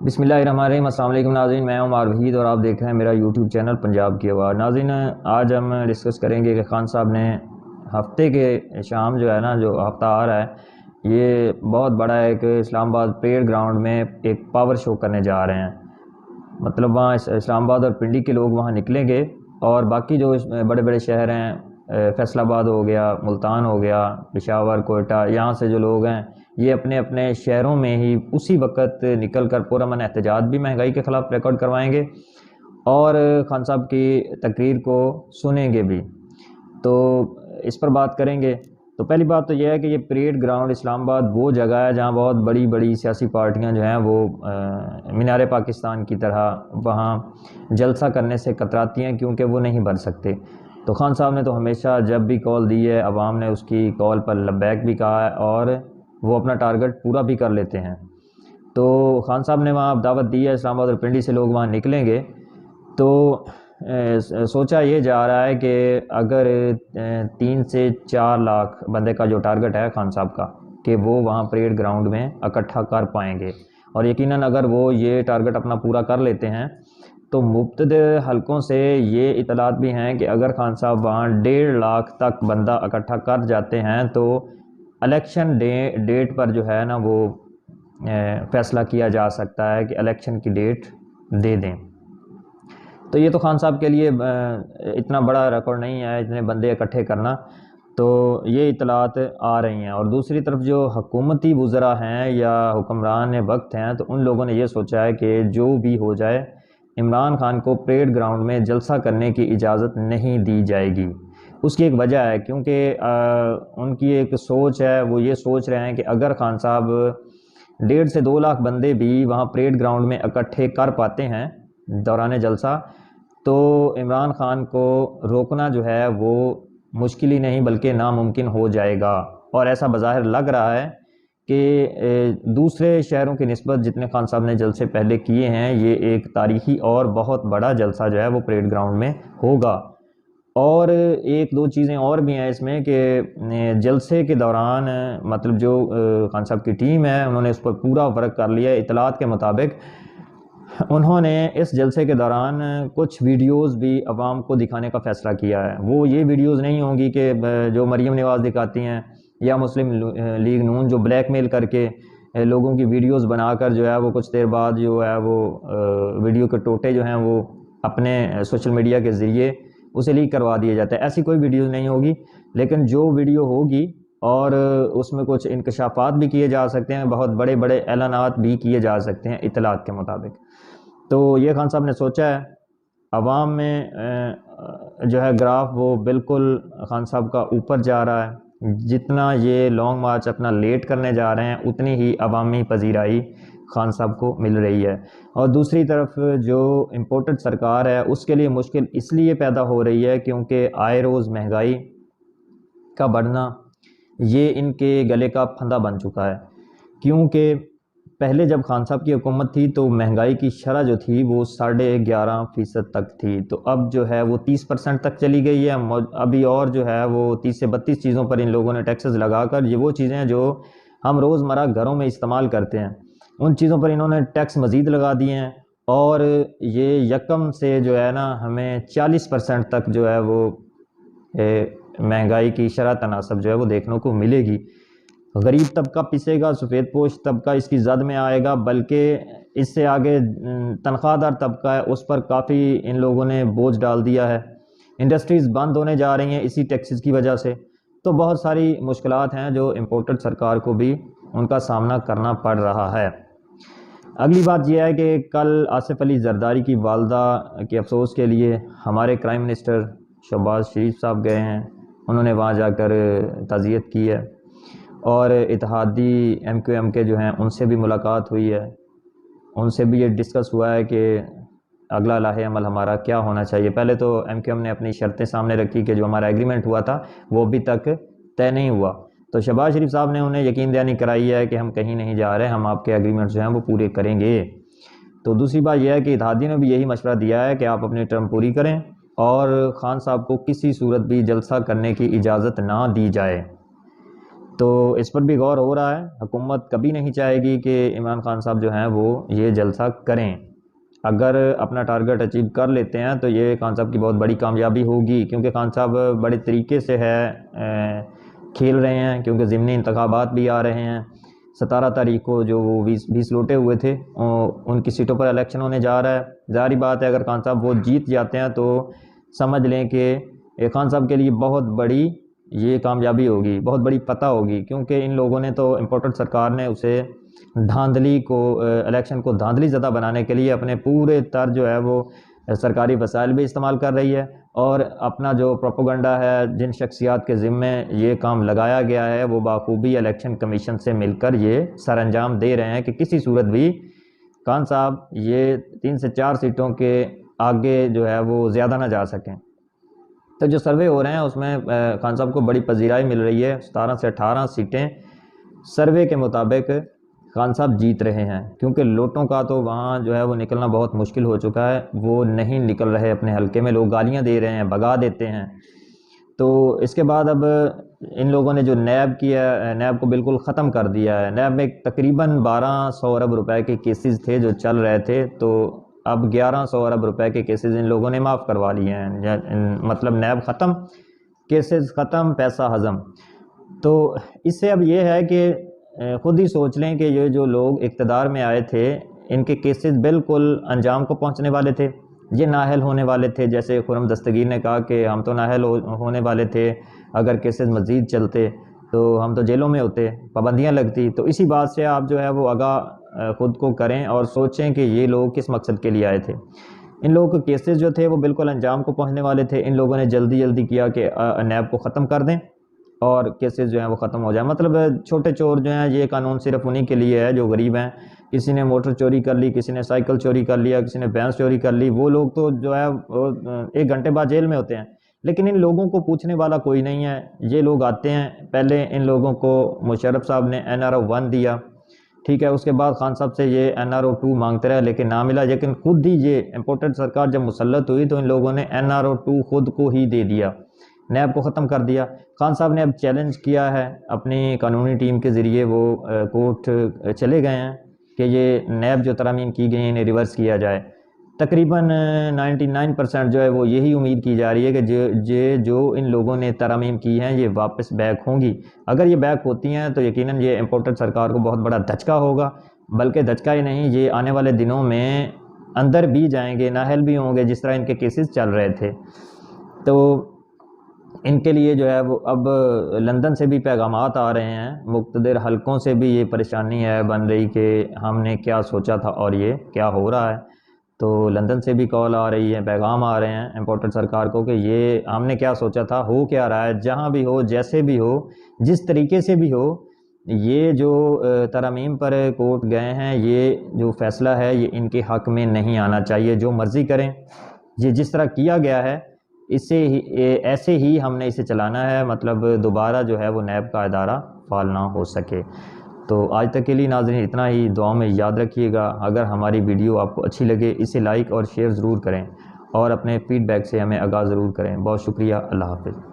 بسم اللہ الرحمن الرحیم۔ السلام علیکم ناظرین، میں عمار وحید اور آپ دیکھ رہے ہیں میرا یوٹیوب چینل پنجاب کی آواز۔ ناظرین، آج ہم ڈسکس کریں گے کہ خان صاحب نے ہفتے کے شام جو ہے نا، جو ہفتہ آ رہا ہے، یہ بہت بڑا ایک اسلام آباد پریڈ گراؤنڈ میں ایک پاور شو کرنے جا رہے ہیں۔ مطلب وہاں اسلام آباد اور پنڈی کے لوگ وہاں نکلیں گے اور باقی جو بڑے بڑے شہر ہیں، فیصل آباد ہو گیا، ملتان ہو گیا، پشاور، کوئٹہ، یہاں سے جو لوگ ہیں یہ اپنے اپنے شہروں میں ہی اسی وقت نکل کر پرامن احتجاج بھی مہنگائی کے خلاف ریکارڈ کروائیں گے اور خان صاحب کی تقریر کو سنیں گے بھی۔ تو اس پر بات کریں گے۔ تو پہلی بات تو یہ ہے کہ یہ پریڈ گراؤنڈ اسلام آباد وہ جگہ ہے جہاں بہت بڑی بڑی سیاسی پارٹیاں جو ہیں وہ مینار پاکستان کی طرح وہاں جلسہ کرنے سے کتراتی ہیں، کیونکہ وہ نہیں بن سکتے۔ تو خان صاحب نے تو ہمیشہ جب بھی کال دی ہے، عوام نے اس کی کال پر لبیک بھی کہا ہے اور وہ اپنا ٹارگٹ پورا بھی کر لیتے ہیں۔ تو خان صاحب نے وہاں دعوت دی ہے، اسلام آباد اور پنڈی سے لوگ وہاں نکلیں گے۔ تو سوچا یہ جا رہا ہے کہ اگر 3 سے 4 لاکھ بندے کا جو ٹارگٹ ہے خان صاحب کا، کہ وہ وہاں پریڈ گراؤنڈ میں اکٹھا کر پائیں گے، اور یقیناً اگر وہ یہ ٹارگٹ اپنا پورا کر لیتے ہیں تو مبتدئ حلقوں سے یہ اطلاعات بھی ہیں کہ اگر خان صاحب وہاں 1.5 لاکھ تک بندہ اکٹھا کر جاتے ہیں تو الیکشن ڈیٹ پر جو ہے نا وہ فیصلہ کیا جا سکتا ہے کہ الیکشن کی ڈیٹ دے دیں۔ تو یہ تو خان صاحب کے لیے اتنا بڑا ریکارڈ نہیں ہے اتنے بندے اکٹھے کرنا، تو یہ اطلاعات آ رہی ہیں۔ اور دوسری طرف جو حکومتی وزراء ہیں یا حکمران وقت ہیں، تو ان لوگوں نے یہ سوچا ہے کہ جو بھی ہو جائے عمران خان کو پریڈ گراؤنڈ میں جلسہ کرنے کی اجازت نہیں دی جائے گی۔ اس کی ایک وجہ ہے، کیونکہ ان کی ایک سوچ ہے، وہ یہ سوچ رہے ہیں کہ اگر خان صاحب 1.5 سے 2 لاکھ بندے بھی وہاں پریڈ گراؤنڈ میں اکٹھے کر پاتے ہیں دوران جلسہ، تو عمران خان کو روکنا جو ہے وہ مشکل ہی نہیں بلکہ ناممکن ہو جائے گا۔ اور ایسا بظاہر لگ رہا ہے کہ دوسرے شہروں کی نسبت جتنے خان صاحب نے جلسے پہلے کیے ہیں، یہ ایک تاریخی اور بہت بڑا جلسہ جو ہے وہ پریڈ گراؤنڈ میں ہوگا۔ اور ایک دو چیزیں اور بھی ہیں اس میں کہ جلسے کے دوران مطلب جو خان صاحب کی ٹیم ہے انہوں نے اس پر پورا ورک کر لیا ہے۔ اطلاعات کے مطابق انہوں نے اس جلسے کے دوران کچھ ویڈیوز بھی عوام کو دکھانے کا فیصلہ کیا ہے۔ وہ یہ ویڈیوز نہیں ہوں گی کہ جو مریم نواز دکھاتی ہیں یا مسلم لیگ نون جو بلیک میل کر کے لوگوں کی ویڈیوز بنا کر جو ہے وہ کچھ دیر بعد جو ہے وہ ویڈیو کے ٹوٹے جو ہیں وہ اپنے سوشل میڈیا کے ذریعے اسے لیک کروا دیا جاتا ہے۔ ایسی کوئی ویڈیوز نہیں ہوگی، لیکن جو ویڈیو ہوگی اور اس میں کچھ انکشافات بھی کیے جا سکتے ہیں، بہت بڑے بڑے اعلانات بھی کیے جا سکتے ہیں اطلاعات کے مطابق۔ تو یہ خان صاحب نے سوچا ہے، عوام میں جو ہے گراف وہ بالکل خان صاحب کا اوپر جا رہا ہے۔ جتنا یہ لانگ مارچ اپنا لیٹ کرنے جا رہے ہیں اتنی ہی عوامی پذیرائی خان صاحب کو مل رہی ہے۔ اور دوسری طرف جو امپورٹڈ سرکار ہے اس کے لیے مشکل اس لیے پیدا ہو رہی ہے کیونکہ آئے روز مہنگائی کا بڑھنا یہ ان کے گلے کا پھندا بن چکا ہے۔ کیونکہ پہلے جب خان صاحب کی حکومت تھی تو مہنگائی کی شرح جو تھی وہ 11.5% تک تھی، تو اب جو ہے وہ 30% تک چلی گئی ہے۔ ابھی اور جو ہے وہ 30 سے 32 چیزوں پر ان لوگوں نے ٹیکسز لگا کر، یہ وہ چیزیں جو ہم روزمرہ گھروں میں استعمال کرتے ہیں ان چیزوں پر انہوں نے ٹیکس مزید لگا دیے ہیں، اور یہ یکم سے جو ہے نا ہمیں 40% تک جو ہے وہ مہنگائی کی شرح تناسب جو ہے وہ دیکھنے کو ملے گی۔ غریب طبقہ پسے گا، سفید پوش طبقہ اس کی زد میں آئے گا، بلکہ اس سے آگے تنخواہ دار طبقہ ہے اس پر کافی ان لوگوں نے بوجھ ڈال دیا ہے۔ انڈسٹریز بند ہونے جا رہی ہیں اسی ٹیکسز کی وجہ سے۔ تو بہت ساری مشکلات ہیں جو امپورٹڈ سرکار کو بھی ان کا سامنا کرنا پڑ رہا ہے۔ اگلی بات یہ ہے کہ کل آصف علی زرداری کی والدہ کے افسوس کے لیے ہمارے کرائم منسٹر شہباز شریف صاحب گئے ہیں، انہوں نے وہاں جا کر تعزیت کی ہے، اور اتحادی ایم کیو ایم کے جو ہیں ان سے بھی ملاقات ہوئی ہے، ان سے بھی یہ ڈسکس ہوا ہے کہ اگلا لاہے عمل ہمارا کیا ہونا چاہیے۔ پہلے تو ایم کیو ایم نے اپنی شرطیں سامنے رکھی کہ جو ہمارا ایگریمنٹ ہوا تھا وہ ابھی تک طے نہیں ہوا، تو شہباز شریف صاحب نے انہیں یقین دہانی کرائی ہے کہ ہم کہیں نہیں جا رہے، ہم آپ کے ایگریمنٹ جو ہیں وہ پورے کریں گے۔ تو دوسری بات یہ ہے کہ اتحادی نے بھی یہی مشورہ دیا ہے کہ آپ اپنی ٹرم پوری کریں اور خان صاحب کو کسی صورت بھی جلسہ کرنے کی اجازت نہ دی جائے۔ تو اس پر بھی غور ہو رہا ہے. حکومت کبھی نہیں چاہے گی کہ عمران خان صاحب جو ہیں وہ یہ جلسہ کریں. اگر اپنا ٹارگٹ اچیو کر لیتے ہیں تو یہ خان صاحب کی بہت بڑی کامیابی ہوگی، کیونکہ خان صاحب بڑے طریقے سے کھیل رہے ہیں، کیونکہ ضمنی انتخابات بھی آ رہے ہیں. 17 تاریخ کو جو وہ 20 لوٹے ہوئے تھے ان کی سیٹوں پر الیکشن ہونے جا رہا ہے. ظاہری بات ہے اگر خان صاحب وہ جیت جاتے ہیں تو سمجھ لیں کہ خان صاحب کے لیے بہت بڑی یہ کامیابی ہوگی، بہت بڑی فتح ہوگی، کیونکہ ان لوگوں نے تو امپورٹنٹ سرکار نے اسے دھاندلی کو الیکشن کو دھاندلی زدہ بنانے کے لیے اپنے پورے جو ہے وہ سرکاری وسائل بھی استعمال کر رہی ہے، اور اپنا جو پروپیگنڈا ہے جن شخصیات کے ذمے یہ کام لگایا گیا ہے وہ بخوبی الیکشن کمیشن سے مل کر یہ سر انجام دے رہے ہیں کہ کسی صورت بھی خان صاحب یہ 3 سے 4 سیٹوں کے آگے جو ہے وہ زیادہ نہ جا سکیں. تو جو سروے ہو رہے ہیں اس میں خان صاحب کو بڑی پذیرائی مل رہی ہے. 17 سے 18 سیٹیں سروے کے مطابق خان صاحب جیت رہے ہیں، کیونکہ لوٹوں کا تو وہاں جو ہے وہ نکلنا بہت مشکل ہو چکا ہے. وہ نہیں نکل رہے اپنے حلقے میں، لوگ گالیاں دے رہے ہیں، بھگا دیتے ہیں. تو اس کے بعد اب ان لوگوں نے جو نیب کیا ہے، نیب کو بالکل ختم کر دیا ہے. نیب میں تقریباً 1200 ارب روپے کے کیسز تھے جو چل رہے تھے، تو اب 1100 ارب روپے کے کیسز ان لوگوں نے معاف کروا لیے ہیں. مطلب نیب ختم، کیسز ختم، پیسہ ہضم. تو اس سے اب یہ ہے کہ خود ہی سوچ لیں کہ یہ جو لوگ اقتدار میں آئے تھے ان کے کیسز بالکل انجام کو پہنچنے والے تھے، یہ نااہل ہونے والے تھے. جیسے خرم دستگیر نے کہا کہ ہم تو نااہل ہونے والے تھے، اگر کیسز مزید چلتے تو ہم تو جیلوں میں ہوتے، پابندیاں لگتی. تو اسی بات سے آپ جو ہے وہ آگاہ خود کو کریں اور سوچیں کہ یہ لوگ کس مقصد کے لیے آئے تھے. ان لوگوں کے کیسز جو تھے وہ بالکل انجام کو پہنچنے والے تھے. ان لوگوں نے جلدی کیا کہ نیب کو ختم کر دیں اور کیسز جو ہیں وہ ختم ہو جائیں. مطلب چھوٹے چور جو ہیں، یہ قانون صرف انہی کے لیے ہے جو غریب ہیں. کسی نے موٹر چوری کر لی، کسی نے سائیکل چوری کر لیا، کسی نے بھینس چوری کر لی، وہ لوگ تو جو ہے 1 گھنٹے بعد جیل میں ہوتے ہیں. لیکن ان لوگوں کو پوچھنے والا کوئی نہیں ہے. یہ لوگ آتے ہیں، پہلے ان لوگوں کو مشرف صاحب نے NRO 1 دیا، ٹھیک ہے، اس کے بعد خان صاحب سے یہ NRO 2 مانگتے رہے لیکن نہ ملا. لیکن خود ہی یہ امپورٹنٹ سرکار جب مسلط ہوئی تو ان لوگوں نے NRO 2 خود کو ہی دے دیا، نیب کو ختم کر دیا. خان صاحب نے اب چیلنج کیا ہے اپنی قانونی ٹیم کے ذریعے، وہ کورٹ چلے گئے ہیں کہ یہ نیب جو ترامیم کی گئی ہیں انہیں ریورس کیا جائے. تقریباً 99% جو ہے وہ یہی امید کی جا رہی ہے کہ جو ان لوگوں نے ترامیم کی ہیں یہ واپس بیک ہوں گی. اگر یہ بیک ہوتی ہیں تو یقیناً یہ امپورٹنٹ سرکار کو بہت بڑا دھچکا ہوگا، بلکہ دھچکا ہی نہیں، یہ آنے والے دنوں میں اندر بھی جائیں گے، نااہل بھی ہوں گے جس طرح ان کے کیسز چل رہے تھے. تو ان کے لیے جو ہے وہ اب لندن سے بھی پیغامات آ رہے ہیں، مقتدر حلقوں سے بھی یہ پریشانی ہے بن رہی کہ ہم نے کیا سوچا تھا اور یہ کیا ہو رہا ہے. تو لندن سے بھی کال آ رہی ہے، پیغام آ رہے ہیں امپورٹنٹ سرکار کو کہ یہ ہم نے کیا سوچا تھا، ہو کیا رہا ہے. جہاں بھی ہو، جیسے بھی ہو، جس طریقے سے بھی ہو، یہ جو ترامیم پر کورٹ گئے ہیں یہ جو فیصلہ ہے یہ ان کے حق میں نہیں آنا چاہیے. جو مرضی کریں، یہ جس طرح کیا گیا ہے ایسے ہی ہم نے اسے چلانا ہے، مطلب دوبارہ جو ہے وہ نیب کا ادارہ فعال نہ ہو سکے. تو آج تک کے لیے ناظرین اتنا ہی. دعاؤں میں یاد رکھیے گا. اگر ہماری ویڈیو آپ کو اچھی لگے اسے لائک اور شیئر ضرور کریں، اور اپنے فیڈ بیک سے ہمیں آگاہ ضرور کریں. بہت شکریہ. اللہ حافظ.